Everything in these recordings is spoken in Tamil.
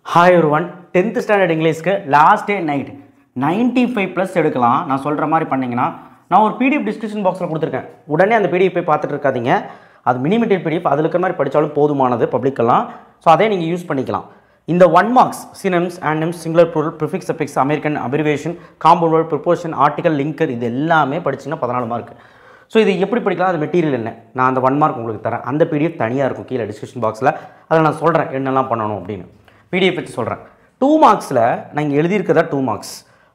Hi everyone, 10th standard Englishக்கு last day night 95 plus எடுக்கலாம். நான் சொல்ற மாதிரி பண்ணீங்கன்னா நான் ஒரு PDF டிஸ்கிரிப்ஷன் பாக்ஸ்ல கொடுத்திருக்கேன். உடனே அந்த PDF போய் பார்த்துட்டு இருக்காதீங்க. அது மினி மெட்டீரியல் PDF அதுல இருக்கிற மாதிரி படிச்சாலும் போதுமானது பப்ளிக்கெல்லாம். சோ அதே நீங்க யூஸ் பண்ணிக்கலாம். இந்த 1 marks synonyms, antonyms, singular plural, prefix, suffix, American abbreviation, compound word, preposition, article, linker இது எல்லாமே படிச்சீங்கன்னா 14 மார்க். ஸோ இது எப்படி படிக்கலாம், அது மெட்டீரியல் என்ன, நான் அந்த 1 மார்க் உங்களுக்கு தரேன். அந்த PDF தனியாக இருக்கும் கீழே டிஸ்கிரிப்ஷன் பாக்ஸில். அதில் நான் சொல்கிறேன் என்னெல்லாம் பண்ணணும் அப்படின்னு. PDF வச்சு சொல்கிறேன். 2 மார்க்ஸில் நான் இங்கே எழுதியிருக்கதா 2 marks.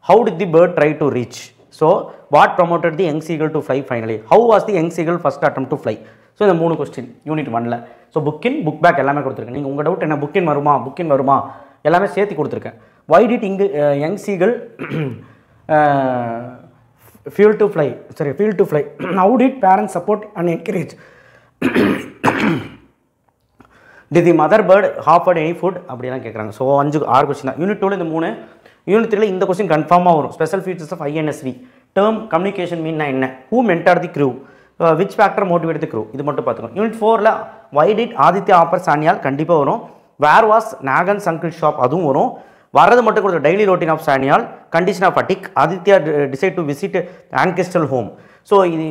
How did the bird try to reach? So what promoted the young seagull to fly finally? How was the young seagull first attempt to fly? So இந்த 3 கொஸ்டின் யூனிட் 1ல். ஸோ புக்கின் புக் பேக் எல்லாமே கொடுத்துருக்கேன். நீங்கள் உங்கள் டவுட் என்ன, புக்கின் வருமா எல்லாமே சேர்த்து கொடுத்துருக்கேன். Why did young seagull fail to fly? How did parents support and encourage? Did the mother bird offered any food? அப்படிலாம் கேட்குறாங்க. ஸோ 6 கொஸ்டின் தான். யூனிட் 2 இந்த 3. யூனிட் 3 இந்த கொஸ்டின் கன்ஃபார்மாக வரும். Special features of INSV. Term communication மீன்னா என்ன? Who mentor the crew? Which factor motivate the crew? இது மட்டும் பார்த்துக்கணும். யூனிட் 4ல் வை டிட் ஆதித்யா ஆஃபர் சானியால் கண்டிப்பாக வரும். Where was Nagan's uncle shop அதுவும் வரும். வரது மட்டும் கொடுத்த டெய்லி ரொட்டீன் ஆஃப் சானியால், condition of attic, Aditya decide to visit ancestral home. So இது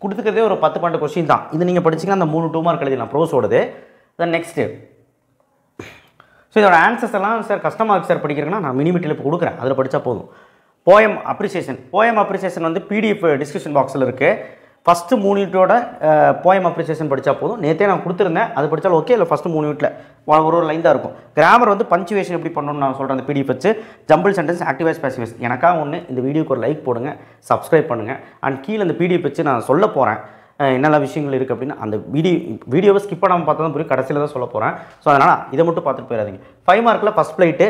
கொடுத்துக்கிறதே ஒரு 10-12 கொஸ்டின் தான். இது நீங்கள் படிச்சிங்கன்னா அந்த 3 2 மார்க் எழுதிடலாம் ப்ரோஸோடது. தென் நெக்ஸ்ட்டு ஸோ இதோட ஆன்சர்ஸ் எல்லாம் சார் கஷ்டமாக இருக்குது சார் படிக்கிறேன்னா நான் மினி மெட்டீரியல் இப்போ கொடுக்குறேன், அதில் படித்தா போதும். போயம் அப்ரிசியேஷன் வந்து PDF டிஸ்கிரிப்ஷன் பாக்ஸில் இருக்குது. ஃபஸ்ட்டு 3 யூனிட்டோட போயம் அப்ரிசியேஷன் படித்தா போதும். நேற்றே நான் கொடுத்துருந்தேன், அது படித்தாலும் ஓகே. இல்லை ஃபஸ்ட்டு 3 யூனிட்டில் ஒரு லைன் தான் இருக்கும். கிராமர் வந்து பஞ்சுவேஷன் எப்படி பண்ணணும்னு நான் சொல்கிறேன் அந்த PDF வச்சு. Jumble sentence, active voice, passive voice. எனக்காக ஒன்று இந்த வீடியோக்கு ஒரு லைக் போடுங்க, சப்ஸ்கிரைப் பண்ணுங்கள். அண்ட் கீழே இந்த PDF வச்சு நான் சொல்ல போகிறேன் என்னெல்லாம் விஷயங்கள் இருக்குது அப்படின்னு. அந்த வீடியோவை ஸ்கிப் பண்ணாமல் பார்த்தா தான் புரியும், கடைசியில் தான் சொல்ல போகிறேன். ஸோ அதனால் இதை மட்டும் பார்த்துட்டு போயிடாதீங்க. 5 மார்க்கில் ஃபஸ்ட் ஃப்ளைட்டு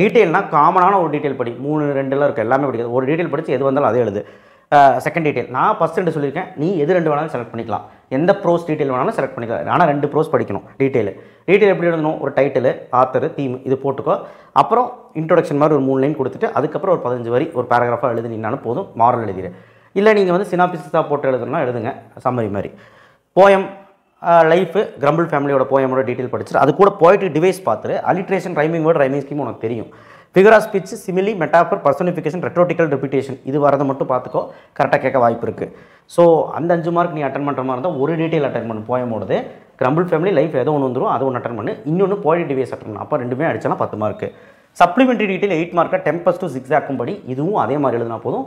டீட்டெயில்னால் காமனான ஒரு டீட்டெயில் படி. 3 2 இருக்குது, எல்லாமே படிக்காது. ஒரு டீட்டெயில் படித்து எது வந்தாலும் அதே எழுது. செகண்ட் டீட்டெயில் நான் ஃபஸ்ட் 2 சொல்லியிருக்கேன், நீ எது 2 வேணாலும் செலக்ட் பண்ணிக்கலாம். எந்த ப்ரோஸ் டீட்டெயில் வேணாலும் செலக்ட் பண்ணிக்கலாம். ஆனால் 2 ப்ரோஸ் படிக்கணும். டீட்டெயில் எப்படி எழுதணும்? ஒரு டைட்டில், ஆத்தர், தீம் இது போட்டுக்கோ. அப்புறம் இன்ட்ரோடக்ஷன் மாதிரி ஒரு 3 லைன் கொடுத்துட்டு அதுக்கப்புறம் ஒரு 15 வரி ஒரு பேராகிராஃபாக எழுதினீங்கனாலும் போதும். மாரல் எழுதிடு. இல்லை நீங்கள் வந்து சினாபிஸாக போட்டு எழுதணும்னா எழுதுங்க, சம்மரி மாதிரி. போயம் லைஃபு கிரம்பிள் ஃபேமிலியோட போயமோட டீட்டெயில் படிச்சுட்டு அது கூட போய்ட்டு டிவைஸ் பார்த்துட்டு alliteration, rhyming word, rhyming scheme உனக்கு தெரியும். Figure of speech, simile, metaphor, personification, rhetorical, repetition இது வரதை மட்டும் பார்த்துக்கோ. கரெக்டாக கேட்க வாய்ப்பு இருக்குது. ஸோ அந்த 5 மார்க் நீ அட்டன் பண்ணுற மாதிரி இருந்தால் ஒரு டீட்டெயில் அட்டன் பண்ணு. போயமோடது கிரம்பிள் ஃபேமிலி லைஃப் ஏதோ ஒன்று வந்துடும், அது ஒன்று அட்டன் பண்ணு. இன்னொன்று போய்ட்டு டிவைஸ் அட்டன் பண்ணு. அப்போ 2மே அடிச்சனா 10 மார்க்கு. சப்ளிமெண்ட்ரி டீட்டெயில் 8 மார்க்காக டெம்பஸ் டு சிக்ஸாக்கும் படி இதுவும் அதே மாதிரி எழுதினா போதும்.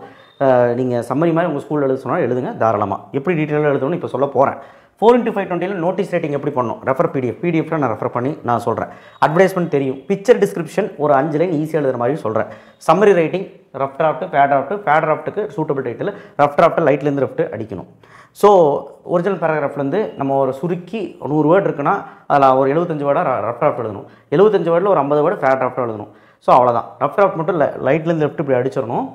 நீங்கள் சம்மரி மாதிரி உங்கள் ஸ்கூலில் எழுத சொன்னால் எழுதுங்க தாராளமாக. எப்படி டீட்டெயிலாக எழுதணும்னு இப்போ சொல்ல போகிறேன். 4x520 நோட்டீஸ் ரைட்டிங் எப்படி பண்ணணும்? ரெஃபர் பிடிஎஃப்ல நான் ரெஃபர் பண்ணி நான் சொல்கிறேன். அட்வர்டைஸ்மெண்ட் தெரியும். பிக்சர் டிஸ்கிரிப்ஷன் ஒரு 5 லைன் ஈஸியாக எழுதுகிற மாதிரி சொல்கிறேன். Summary writing, rough draft, bad டிராஃப்ட்டுக்கு சூட்டபிள் டைட்டில், ரஃப் டிராஃப்ட்டு லைட்லேருந்து ரஃப்ட்டு அடிக்கணும். ஸோ ஒரிஜினல் பேராகிராஃப்லேருந்து நம்ம ஒரு சுருக்கி 100 வேர்டு இருக்குன்னா அதில் ஒரு 75 வேர்டாக ரஃப் டிராஃப்ட் எழுதணும். 75 வேர்டில் ஒரு 50 வேர்டு பேட் டிராஃப்ட் எழுதணும். ஸோ அவ்வளோதான். ரஃப் டிராஃப்ட் மட்டும் இல்லை, லைட்லேருந்து லெஃப்ட் இப்படி அடிச்சிடணும்.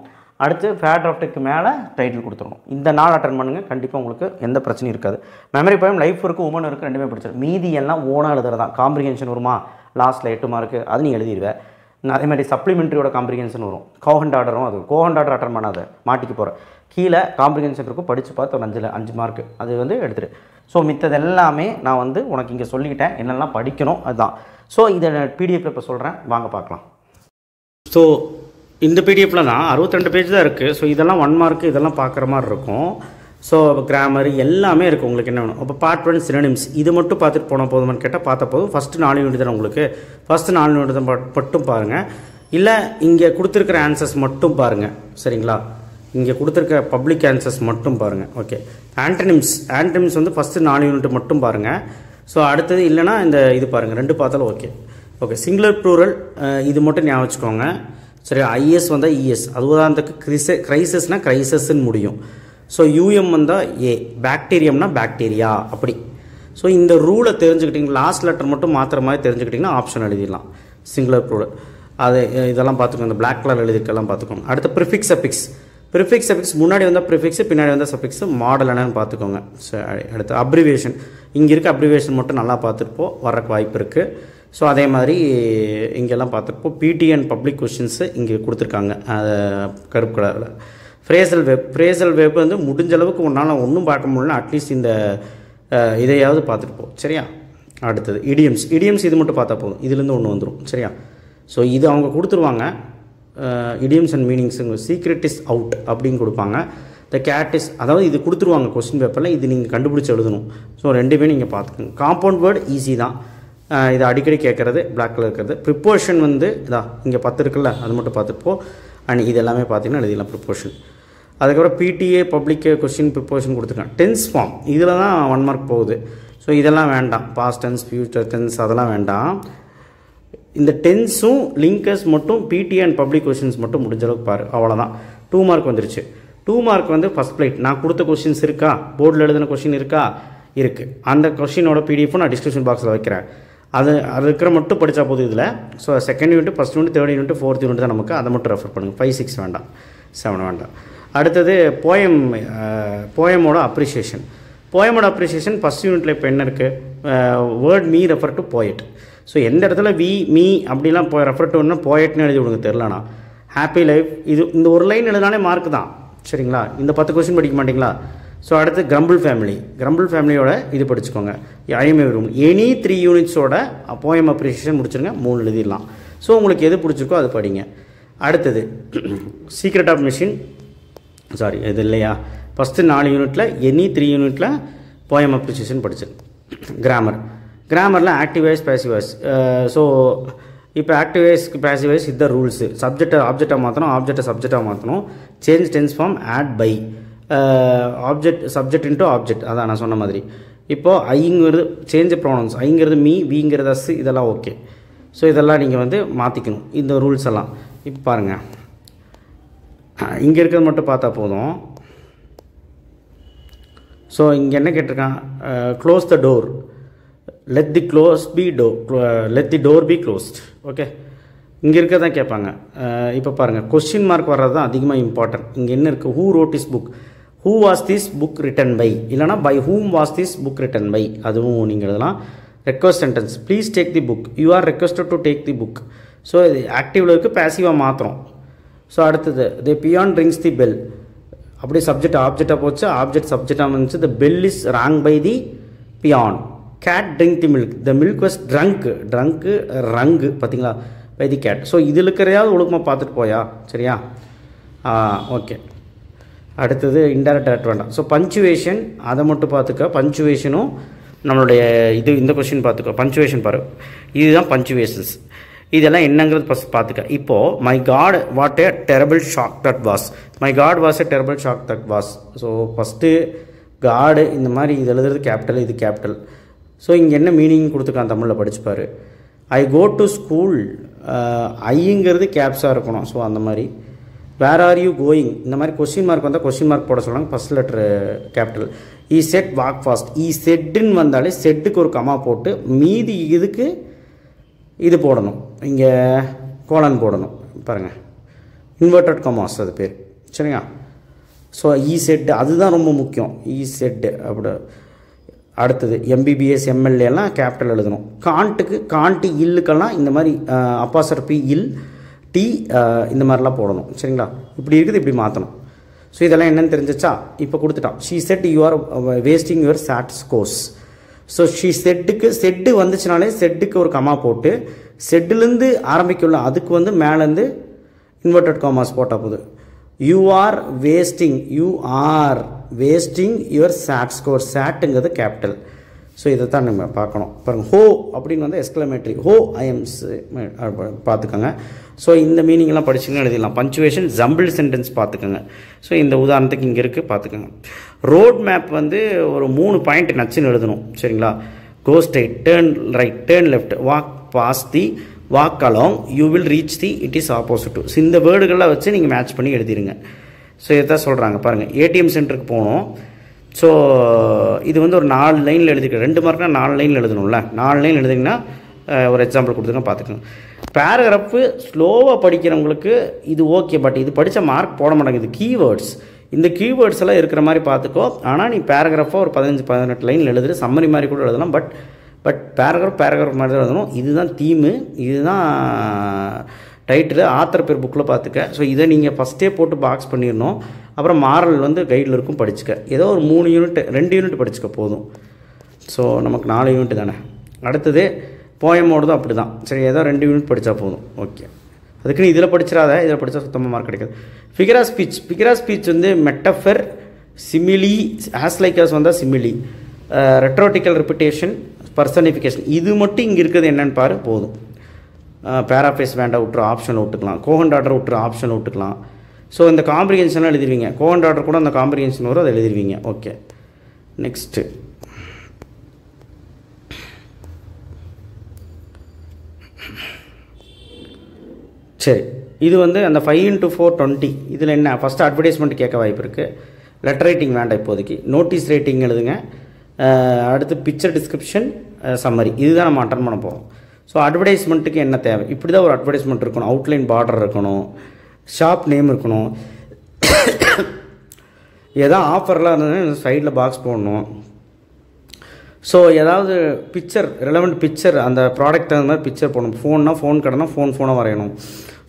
அடுத்து பேட் டிராஃப்ட்டுக்கு மேலே டைட்டில் கொடுத்துடணும். இந்த 4 அட்டன் பண்ணுங்கள், கண்டிப்பாக உங்களுக்கு எந்த பிரச்சனையும் இருக்காது. மெமரி போயம் லைஃப் இருக்குது, உமன் இருக்குது, 2மே படிச்சிடும். மீதி எல்லாம் ஓனாக எழுதுறது தான். காம்ப்ரிஹென்ஷன் வருமா லாஸ்ட்டில் 8 மார்க்கு, அது நீ எழுதிடுவேன். அதே மாதிரி சப்ளிமெண்ட்ரியோட காம்ப்ரிஹென்ஷன் வரும். கோஹண்ட் ஆர்டரும் அது. கோஹண்ட் ஆர்டர் அட்டன் பண்ணாத மாட்டிக்கு போகிற. கீழே காம்ப்ரிஹென்ஷன் இருக்கும், படித்து பார்த்து ஒரு 5 மார்க்கு அது வந்து எடுத்துரு. ஸோ மித்தது எல்லாமே நான் வந்து உனக்கு இங்கே சொல்லிக்கிட்டேன் என்னெல்லாம் படிக்கணும் அதுதான். ஸோ இதை PDFல இப்போ சொல்கிறேன், வாங்க பார்க்கலாம். ஸோ இந்த PDFல தான் 62 பேஜ் தான் இருக்குது. ஸோ இதெல்லாம் 1 மார்க்கு, இதெல்லாம் பார்க்குற மாதிரி இருக்கும். ஸோ கிராமர் எல்லாமே இருக்குது. உங்களுக்கு என்ன வேணும்? அப்போ பார்ட் 1 சினோனிம்ஸ் இது மட்டும் பார்த்துட்டு போனால் போதுமான்னு கேட்டால் பார்த்தா போதும். ஃபஸ்ட்டு 4 யூனிட் தான் உங்களுக்கு. ஃபஸ்ட்டு 4 யூனிட் தான் மட்டும் பாருங்கள். இல்லை இங்கே கொடுத்துருக்கிற ஆன்சர்ஸ் மட்டும் பாருங்கள், சரிங்களா? இங்கே கொடுத்துருக்க பப்ளிக் ஆன்சர்ஸ் மட்டும் பாருங்கள். ஓகே. ஆன்டனிம்ஸ் வந்து ஃபஸ்ட்டு 4 யூனிட் மட்டும் பாருங்கள். ஸோ அடுத்தது இல்லைனா இந்த இது பாருங்கள், 2 பார்த்தாலும் ஓகே. சிங்குலர் ப்ளூரல் இது மட்டும் ஞாபகம் வச்சுக்கோங்க. சரி. IS வந்தால் ES, அது உதாரணத்துக்கு கிரைசஸ்னால் கிரைசஸ்ன்னு முடியும். ஸோ UM வந்தால் A, பாக்டீரியம்னா பாக்டீரியா அப்படி. ஸோ இந்த ரூலை தெரிஞ்சுக்கிட்டிங்க, லாஸ்ட் லெட்டர் மட்டும் மாத்திர மாதிரி தெரிஞ்சுக்கிட்டிங்கன்னா ஆப்ஷன் எழுதிடலாம். சிங்குலர் ப்ளூரல் அது இதெல்லாம் பார்த்துக்கோங்க. இந்த பிளாக் கலர் எழுதிருக்கெல்லாம் பார்த்துக்கோங்க. அடுத்து ப்ரிஃபிக்ஸ் சஃபிக்ஸ் முன்னாடி வந்தால் ப்ரிஃபிக்ஸ், பின்னாடி வந்தால் சஃபிக்ஸ், மாடல் என்னன்னு பார்த்துக்கோங்க. சரி. அடுத்து அப்ரிவேஷன், இங்கே இருக்க அப்ரிவேஷன் மட்டும் நல்லா பார்த்துருப்போ வரக்கு வாய்ப்பு இருக்குது. ஸோ அதே மாதிரி இங்கெல்லாம் பார்த்துருப்போம். PT அண்ட் பப்ளிக் கொஷின்ஸு இங்கே கொடுத்துருக்காங்க கருப்பு கலரில். ஃப்ரேசல் வெப் வந்து முடிஞ்ச அளவுக்கு ஒன்றால் ஒன்றும் பார்க்க முடியல, அட்லீஸ்ட் இந்த இதையாவது பார்த்துருப்போம். சரியா? அடுத்தது இடியம்ஸ் இது மட்டும் பார்த்தா போதும், இதுலேருந்து ஒன்று வந்துடும். சரியா? ஸோ இது அவங்க கொடுத்துருவாங்க. இடியம்ஸ் அண்ட் மீனிங்ஸுங்க. சீக்ரெட் இஸ் அவுட் அப்படின்னு கொடுப்பாங்க. த கேட் இஸ், அதாவது இது கொடுத்துருவாங்க கொஸ்டின் பேப்பரில், இது நீங்கள் கண்டுபிடிச்சி எழுதணும். ஸோ ரெண்டுமே நீங்கள் பார்த்துக்கோங்க. காம்பவுண்ட் வேர்டு ஈஸி தான், இது அடிக்கடி கேட்குறது, பிளாக் கலர் இருக்கிறது. ப்ரிப்போர்ஷன் வந்து இதான் இங்கே 10 இருக்குல்ல, அது மட்டும் பார்த்துப்போம். அண்ட் இது எல்லாமே பார்த்தீங்கன்னா எழுதிடலாம் ப்ரிப்போர்ஷன். அதுக்கப்புறம் பிடிஏ பப்ளிக் கொஸ்டின் ப்ரிப்போர்ஷன் கொடுத்துருக்கேன். டென்ஸ் ஃபார்ம் இதில் தான் 1 மார்க் போகுது. ஸோ இதெல்லாம் வேண்டாம். பாஸ்ட் டென்ஸ், ஃபியூச்சர் டென்ஸ் அதெல்லாம் வேண்டாம். இந்த டென்ஸும் லிங்கர்ஸ் மட்டும் பிடிஏ அண்ட் பப்ளிக் கொஸ்டின்ஸ் மட்டும் முடிஞ்ச அளவுக்கு பாரு. அவ்வளோதான். 2 மார்க் வந்துருச்சு. 2 மார்க் வந்து ஃபஸ்ட் பிளேட் நான் கொடுத்த கொஸ்டின்ஸ் இருக்கா, போர்டில் எழுதின கொஸ்டின் இருக்கா, இருக்குது. அந்த கொஸ்டினோட பிடிஎஃப்பும் நான் டிஸ்கிரிப்ஷன் பாக்ஸில் வைக்கிறேன். அது இருக்கிற மட்டும் படித்தா போதும் இதில். So second unit, first unit, third unit, fourth unit தான் நமக்கு. அதை மட்டும் ரெஃபர் பண்ணுங்கள். 5, 6 வேண்டாம், 7 வேண்டாம். அடுத்தது போயமோட அப்ரிஷியேஷன். போயமோட அப்ரிஷியேஷன் ஃபஸ்ட் யூனிட்டில் இப்போ என்ன இருக்குது? Word me refer to poet. So எந்த இடத்துல வி மீ அப்படிலாம் ரெஃபர் டுன்னா போயட்னு எழுதி விடுங்க. தெரிலனா ஹாப்பி லைஃப், இது இந்த ஒரு லைன் எழுதினாலே மார்க் தான். சரிங்களா? இந்த 10 கொஸ்டின் படிக்க மாட்டிங்களா? ஸோ அடுத்து கிரம்பிள் ஃபேமிலியோட இது படிச்சுக்கோங்க. ஐஎம்ஏ ரூம் எனி 3 யூனிட்ஸோட போயம் அப்ரிஷியேஷன் முடிச்சுருங்க. 3 எழுதிடலாம். ஸோ உங்களுக்கு எது பிடிச்சிருக்கோ அது படிங்க. அடுத்தது சீக்ரெட் ஆஃப் மிஷின், சாரி இது இல்லையா, ஃபஸ்ட்டு 4 யூனிட்டில் எனி 3 யூனிட்டில் போயம் அப்ரிஷியேஷன் படிச்சிரு. கிராமரில் active voice, passive voice. So இப்போ ஆக்டிவ் வாய்ஸ், பேசிவ் வாய்ஸ் இந்த ரூல்ஸு. சப்ஜெக்டை ஆப்ஜெக்டாக மாற்றணும், ஆப்ஜெக்டை சப்ஜெக்டாக மாற்றணும். Change tense form, add by, subject into object. அதான் நான் சொன்ன மாதிரி. இப்போது ஐங்கிறது சேஞ்ச் ப்ரோனவுன்ஸ், ஐங்கிறது மீ, விங்கிறது அஸ், இதெல்லாம் ஓகே. ஸோ இதெல்லாம் நீங்கள் வந்து மாற்றிக்கணும் இந்த ரூல்ஸ் எல்லாம். இப்போ பாருங்கள், இங்கே இருக்கிறது மட்டும் பார்த்தா போதும். ஸோ இங்கே என்ன கேட்டிருக்கான்? Close the door, let the door B closed. Okay, இங்கே இருக்க தான் கேட்பாங்க. இப்போ பாருங்கள், கொஸ்டின் மார்க் வர்றது தான் அதிகமாக இம்பார்ட்டன்ட். இங்கே என்ன இருக்குது? Who read this book, who was this book written by, இல்லைனா by whom was this book written by, அதுவும் நீங்கள் இதெல்லாம். Request sentence, please take the book, you are requested to take the book. So இது ஆக்டிவில் இருக்குது, பேசிவாக மாத்திரம். ஸோ அடுத்தது the peon rings the bell, அப்படியே சப்ஜெக்ட் ஆப்ஜெக்டாக போச்சு, ஆப்ஜெக்ட் சப்ஜெக்டாக வந்துச்சு. The bell is rung by the peon. Cat drink the milk, the milk was trunk Rangu, பார்த்தீங்களா, பை தி கேட். ஸோ இதில் இருக்கிறதையாவது ஒழுக்கமாக பார்த்துட்டு போயா. சரியா? ஓகே. அடுத்தது இன்டைரக்ட் ஆட் வேண்டாம். ஸோ பஞ்சுவேஷன் அதை மட்டும் பார்த்துக்க. பஞ்சுவேஷனும் நம்மளுடைய இந்த கொஸ்டின் பார்த்துக்கோ. பஞ்சுவேஷன் பாரு, இதுதான் பஞ்சுவேஷன்ஸ். இதெல்லாம் என்னங்கிறது ஃபஸ்ட் பார்த்துக்க. இப்போது my God what a terrible shock that was, my God was a terrible shock that was. So first காடு இந்த மாதிரி இது எழுதுறது கேபிட்டல், இது கேபிட்டல். ஸோ இங்கே என்ன மீனிங் கொடுத்துருக்கான் தமிழில் படிச்சுப்பார். ஐ கோ டு ஸ்கூல், ஐங்கிறது கேப்ஸாக இருக்கணும். ஸோ அந்த மாதிரி. வேர் ஆர் யூ கோயிங், இந்த மாதிரி கொஸ்டின் மார்க் வந்தால் கொஸ்டின் மார்க் போட சொல்லுவாங்க. First letter capital. He said walk fast, he செட்டுன்னு வந்தாலே செட்டுக்கு ஒரு கமா போட்டு மீதி இதுக்கு இது போடணும், இங்கே கோலன் போடணும். பாருங்கள், இன்வெர்டட் கமாஸ் அது பேர். சரிங்களா? ஸோ ஈ செட்டு அதுதான் ரொம்ப முக்கியம். ஈ செட்டு அப்படி. அடுத்தது எம்பிபிஎஸ், எம்எல்ஏலாம் கேபிட்டல் எழுதணும். காண்ட்டு இல்லுக்கெல்லாம் இந்த மாதிரி அப்பாசர் பி இல் டி இந்த மாதிரிலாம் போடணும். சரிங்களா? இப்படி இருக்குது, இப்படி மாற்றணும். ஸோ இதெல்லாம் என்னென்னு தெரிஞ்சிச்சா? இப்போ கொடுத்துட்டான். She said you are wasting your SAT scores. So she said வந்துச்சுனாலே செட்டுக்கு ஒரு கமா போட்டு செட்டுலேருந்து ஆரம்பிக்கல, அதுக்கு வந்து மேலேருந்து இன்வெர்டட் காமாஸ் போட்டால் போகுது. You are wasting your SAT score. சாட்டுங்கிறது கேபிட்டல். ஸோ இதை தான் நம்ம பார்க்கணும். பாருங்கள், ஹோ அப்படின்னு வந்து எக்ஸ்க்ளமேட்ரி, ஹோ ஐஎம்ஸ் பார்த்துக்கோங்க. ஸோ இந்த மீனிங்லாம் படிச்சுன்னு எழுதிடலாம். பஞ்சுவேஷன், ஜம்பிள் சென்டென்ஸ் பார்த்துக்கோங்க. ஸோ இந்த உதாரணத்துக்கு இங்கே இருக்குது பார்த்துக்கோங்க. ரோட் மேப் வந்து ஒரு 3 பாயிண்ட் நச்சுன்னு எழுதணும். சரிங்களா? Go straight, turn right, turn left, walk pass the, walk along, you will reach the, it is opposite to. So இந்த வேர்டுகள்லாம் வச்சு நீங்கள் மேட்ச் பண்ணி எழுதிடுங்க. ஸோ இதான் சொல்கிறாங்க. பாருங்கள், ஏடிஎம் சென்டருக்கு போகணும். ஸோ இது வந்து ஒரு 4 லைனில் எழுதிக்க. 2 மார்க்னா 4 லைனில் எழுதணும்ல. 4 லைன் எழுதிங்கன்னா ஒரு எக்ஸாம்பிள் கொடுத்துருங்க பார்த்துக்கோங்க. பேராகிராஃபு ஸ்லோவாக படிக்கிறவங்களுக்கு இது ஓகே, பட் இது படித்த மார்க் போட மாட்டேங்குது. கீவேர்ட்ஸ், இந்த கீவேர்ட்ஸ் எல்லாம் இருக்கிற மாதிரி பார்த்துக்கோ. ஆனால் நீ பேராகிராஃபாக ஒரு 15-18 லைனில் எழுதுற, சம்மரி மாதிரி கூட எழுதலாம். பட் பேராகிராஃப் மாதிரி தான் எழுதணும். இதுதான் தீமு, இதுதான் டைட்டில், ஆத்தர் பேர் புக்கில் பார்த்துக்க. ஸோ இதை நீங்கள் ஃபஸ்ட்டே போட்டு பாக்ஸ் பண்ணிடணும். அப்புறம் மாரல் வந்து கைடில் இருக்கும், படிச்சுக்க. ஏதோ ஒரு 3 யூனிட் 2 யூனிட் படிச்சுக்க போதும். ஸோ நமக்கு 4 யூனிட் தானே. அடுத்தது போயமோடதும் அப்படி தான். சரி, ஏதோ 2 யூனிட் படித்தா போதும். ஓகே, அதுக்குன்னு இதில் படிச்சிடாத, இதில் படித்தா சுத்தமாக மார்க் கிடைக்காது. ஃபிகர் ஆஃப் ஸ்பீச் வந்து மெட்டஃபர், சிமிலி, ஆஸ் லைக் அஸ் வந்தால் சிமிலி, ரெட்ரோட்டிக்கல் ரிப்பிட்டேஷன், பர்சனிஃபிகேஷன். இது மட்டும் இங்கே இருக்கிறது என்னென்னு பாரு போதும். பேராஃபேஸ் வேண்டாம் விட்டுரு, ஆப்ஷன் விட்டுக்கலாம். கோஹன் டாட்டர் விட்டுரு, ஆப்ஷன் விட்டுக்கலாம். ஸோ இந்த காம்ப்ரிஹென்ஷன்லாம் எழுதிடுவீங்க. கோஹன் டாட்டர் கூட அந்த காம்ப்ரிஹென்ஷன் வரும், அதை எழுதிடுவீங்க. ஓகே, நெக்ஸ்ட்டு சரி, இது வந்து அந்த 5 × 4 20. இதில் என்ன ஃபஸ்ட்டு அட்வர்டைஸ்மெண்ட் கேட்க வாய்ப்பு இருக்குது. லெட்டர் ரைட்டிங் வேண்டாம் இப்போதைக்கு. நோட்டீஸ் ரைட்டிங் எழுதுங்க. அடுத்து பிக்சர் டிஸ்கிரிப்ஷன், சம்மரி. இதுதான் நம்ம அட்டன் பண்ண போகிறோம். ஸோ அட்வர்டைஸ்மெண்ட்டுக்கு என்ன தேவை? இப்படி தான் ஒரு அட்வர்டைஸ்மெண்ட் இருக்கணும். அவுட்லைன் பார்டர் இருக்கணும், ஷாப் நேம் இருக்கணும், எதாவது ஆஃபர்லாம் இருந்ததுன்னா சைடில் பாக்ஸ் போடணும். ஸோ ஏதாவது பிக்சர், ரெலவெண்ட் பிக்சர், அந்த ப்ராடக்ட் தகுந்த மாதிரி பிக்சர் போடணும். ஃபோன்னா ஃபோன் கடைனா ஃபோனை வரையணும்.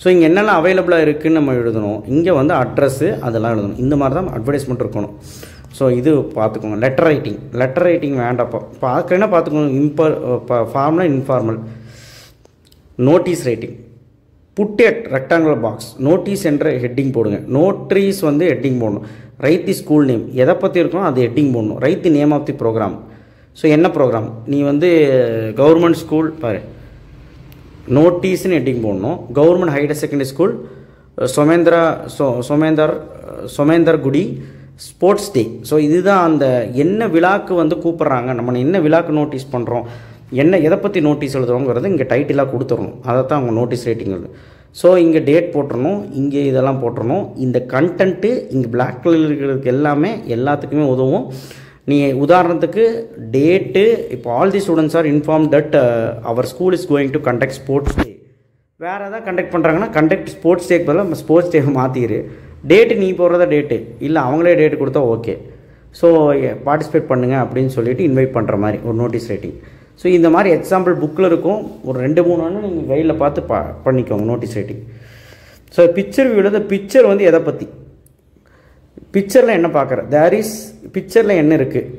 ஸோ இங்கே என்னெல்லாம் அவைலபிளாக இருக்குதுன்னு நம்ம எழுதணும். இங்கே வந்து அட்ரஸ்ஸு அதெல்லாம் எழுதணும். இந்த மாதிரி தான் அட்வர்டைஸ்மெண்ட் இருக்கணும். ஸோ இது பார்த்துக்கோங்க. லெட்டர் ரைட்டிங் வேண்டாப்பா, பார்க்குறேன்னா பார்த்துக்கோங்க. Formal, informal. Notice writing, put it rectangular box, notice என்ற ஹெட்டிங் போடுங்க. நோட்ரீஸ் வந்து ஹெட்டிங் போடணும். ரைட் தி ஸ்கூல் நேம், எதை பற்றி இருக்கணும் அது ஹெட்டிங் போடணும். Write the name of the program. So என்ன ப்ரோக்ராம், நீ வந்து கவர்மெண்ட் ஸ்கூல் பாரு, நோட்டீஸ்னு ஹெட்டிங் போடணும். Government higher secondary school Somendar Kudi sports டே. ஸோ இதுதான் அந்த என்ன விழாக்கு வந்து கூப்பிட்றாங்க, நம்ம என்ன விழாக்கு நோட்டீஸ் பண்ணுறோம், என்ன எதை பற்றி நோட்டீஸ் எழுதுறோங்கிறது இங்கே டைட்டிலாக கொடுத்துடணும். அதை தான் அவங்க நோட்டீஸ் ரைட்டிங் எழுது. ஸோ இங்கே டேட் போட்டுறணும், இங்கே இதெல்லாம் போட்டுறணும். இந்த கண்டென்ட்டு இங்கே பிளாக் கலர் இருக்கிறதுக்கு எல்லாத்துக்குமே உதவும். நீ உதாரணத்துக்கு டேட்டு, இப்போ all the students are inform that our school is going to conduct sports day. வேறு எதாவது கண்டக்ட் பண்ணுறாங்கன்னா கண்டக்ட் ஸ்போர்ட்ஸ் டேக்கு பதிலாக நம்ம ஸ்போர்ட்ஸ் டே மாற்றிடு. டேட்டு நீ போடுறதா டேட்டு இல்லை, அவங்களே டேட்டு கொடுத்தா ஓகே. ஸோ பார்ட்டிசிபேட் பண்ணுங்கள் அப்படின்னு சொல்லிட்டு இன்வைட் பண்ணுற மாதிரி ஒரு நோட்டீஸ் ரைட்டிங். ஸோ இந்த மாதிரி எக்ஸாம்பிள் புக்கில் இருக்கும். ஒரு 2-3 வேணும் நீங்கள் கையில் பார்த்து பண்ணிக்கோங்க நோட்டீஸ் ரைட்டிங். ஸோ பிக்சர் வியூவில் இந்த பிக்சர் வந்து எதை பற்றி, பிக்சரில் என்ன பார்க்குற, பிக்சரில் என்ன இருக்குது,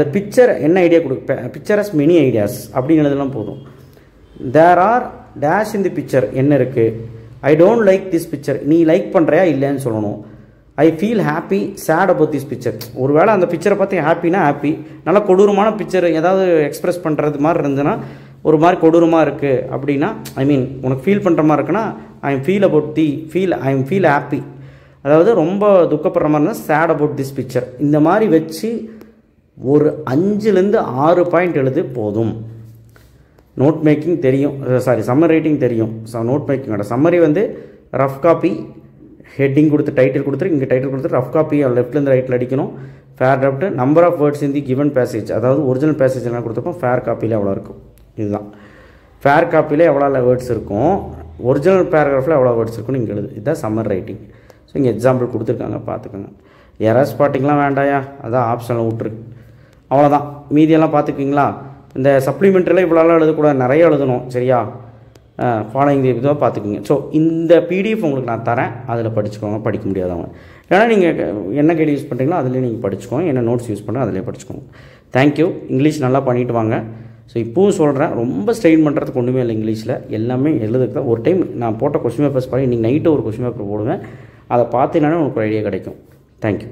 த பிக்சர் என்ன idea picture has many ideas அப்படிங்கிறதுலாம் போதும். There are dash in the picture என்ன இருக்குது. I don't like this picture, நீ லைக் பண்ணுறியா இல்லைன்னு சொல்லணும். I feel happy sad about this picture. ஒருவேளை அந்த பிக்சரை பார்த்து ஹாப்பினா ஹாப்பி, நல்லா கொடூரமான பிக்சர் ஏதாவது எக்ஸ்ப்ரெஸ் பண்ணுறது மாதிரி இருந்ததுன்னா, ஒரு மாதிரி கொடூரமாக இருக்குது அப்படின்னா, ஐ மீன் உனக்கு ஃபீல் பண்ணுற மாதிரி இருக்குன்னா, ஐ எம் ஃபீல் ஹாப்பி, அதாவது ரொம்ப துக்கப்படுற மாதிரி இருந்தால் சேட் அபவுட் திஸ் பிக்சர். இந்த மாதிரி வச்சு ஒரு 5லேருந்து 6 பாயிண்ட் எழுது போதும். நோட் மேக்கிங் தெரியும், சம்மர் ரைட்டிங் தெரியும். நோட் மேக்கிங்கோட சம்மரி வந்து ரஃப் காப்பி, ஹெட்டிங் கொடுத்து டைட்டில் கொடுத்துரு, இங்கே டைட்டில் கொடுத்துட்டு ரஃப் காப்பி லெஃப்ட்லேருந்து ரைட்டில் அடிக்கணும். Fair draft, number of words in the given passage, அதாவது ஒரிஜினல் பேசேஜ் என்ன கொடுத்துருப்போம், ஃபேர் காப்பியில் எவ்வளோ இருக்கும். இதுதான் ஃபேர் காப்பியில் எவ்வளோ வேர்ட்ஸ் இருக்கும், ஒரிஜினல் பேராகிராஃபில் எவ்வளோ வேர்ட்ஸ் இருக்குன்னு இங்கே எழுது. இதுதான் சம்மர் ரைட்டிங். ஸோ இங்கே எக்ஸாம்பிள் கொடுத்துருக்காங்க பார்த்துக்கோங்க. எரர் ஸ்பாட்டிங்லாம் வேண்டாயா, அதான் ஆப்ஷனில் விட்டுருக்கு. அவ்வளோதான். மீதியெல்லாம் பார்த்துக்கிங்களா. இந்த சப்ளிமெண்ட்ரியில் இவ்வளோலாம் எழுதக்கூடாது, நிறைய எழுதணும். சரியா, ஃபாலோயிங் இதுவாக பார்த்துக்குங்க. ஸோ இந்த பிடிஎஃப் உங்களுக்கு நான் தரேன், அதில் படிச்சுக்கோங்க. படிக்க முடியாதவங்க ஏன்னா நீங்கள் என்ன கைடு யூஸ் பண்ணுறீங்களோ அதிலே நீங்கள் படிச்சுக்கோங்க, என்ன நோட்ஸ் யூஸ் பண்ணுறோம் அதிலே படிச்சுக்கோங்க. தேங்க்யூ. இங்கிலீஷ் நல்லா பண்ணிவிட்டு வாங்க. ஸோ இப்போவும் சொல்கிறேன், ரொம்ப ஸ்ட்ரெயின் பண்ணுறதுக்கு ஒன்றுமே இல்லை. இங்கிலீஷில் எல்லாமே எழுதுக்கு தான். ஒரு டைம் நான் போட்ட கொஸ்டின் பேப்பர்ஸ் பாருங்கள், இன்றைக்கி நைட்டு ஒரு கொஸ்டின் பேப்பர் போடுவேன், அதை பார்த்தீங்கன்னா உங்களுக்கு ஒரு ஐடியா கிடைக்கும். தேங்க்யூ.